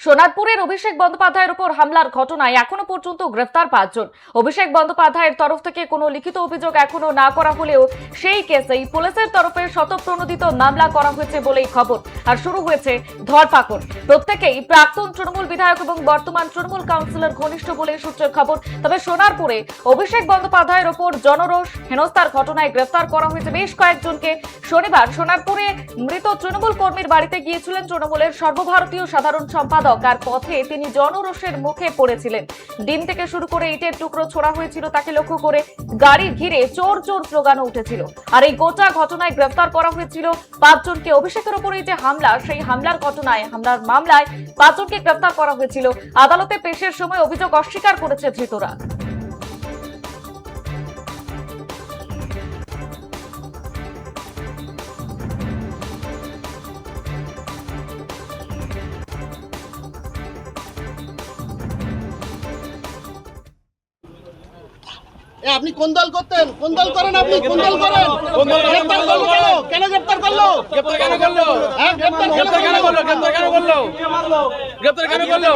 সোনারপুরের অভিষেক বন্দ্যোপাধ্যায়ের উপর হামলার ঘটনায় এখনো পর্যন্ত গ্রেফতার 5 জন। অভিষেক বন্দ্যোপাধ্যায়ের তরফ থেকে কোনো লিখিত অভিযোগ এখনো না করা হলেও সেই কেসেই পুলিশের তরফে স্বতঃপ্রণোদিত মামলা করা হয়েছে বলেই খবর। আর শুরু হয়েছে ধরপাকড়। প্রত্যেকেই প্রাক্তন তৃণমূল বিধায়ক এবং বর্তমান তৃণমূল কাউন্সিলর ঘনিষ্ঠ বলে সূত্রের খবর। তবে সোনারপুরে অভিষেক বন্দ্যোপাধ্যায়ের উপর জনরোষ হেনস্থার ঘটনায় গ্রেফতার করা হয়েছে বেশ কয়েকজনকে। শনিবার সোনারপুরে মৃত তৃণমূল কর্মীর বাড়িতে গিয়েছিলেন তৃণমূলের সর্বভারতীয় সাধারণ সম্পাদক। আর পথে তিনি জনরোষের মুখে পড়েছিলেন। ডিম থেকে শুরু করে ইটের টুকরো ছোড়া হয়েছিল তাকে লক্ষ্য করে। গাড়ি ঘিরে চোর চোর স্লোগানও উঠেছিল। আর এই গোটা ঘটনায় গ্রেফতার করা হয়েছিল 5 জনকে। অভিষেকের উপর এই যে হামলা, সেই হামলার মামলায় 5 জনকে গ্রেফতার করা হয়েছিল। আদালতে পেশের সময় অভিযোগ অস্বীকার করেছে ধৃতরা। আপনি কোন দল করতেন? কোন দল করেন আপনি? কোন দল করেন? গ্রেফতার করলো কেন? গ্রেফতার করলো? গ্রেফতার কেন করলো? হ্যাঁ, গ্রেফতার গ্রেফতার কেন করলো? গ্রেফতার কেন করলো? গ্রেফতার কেন করলো?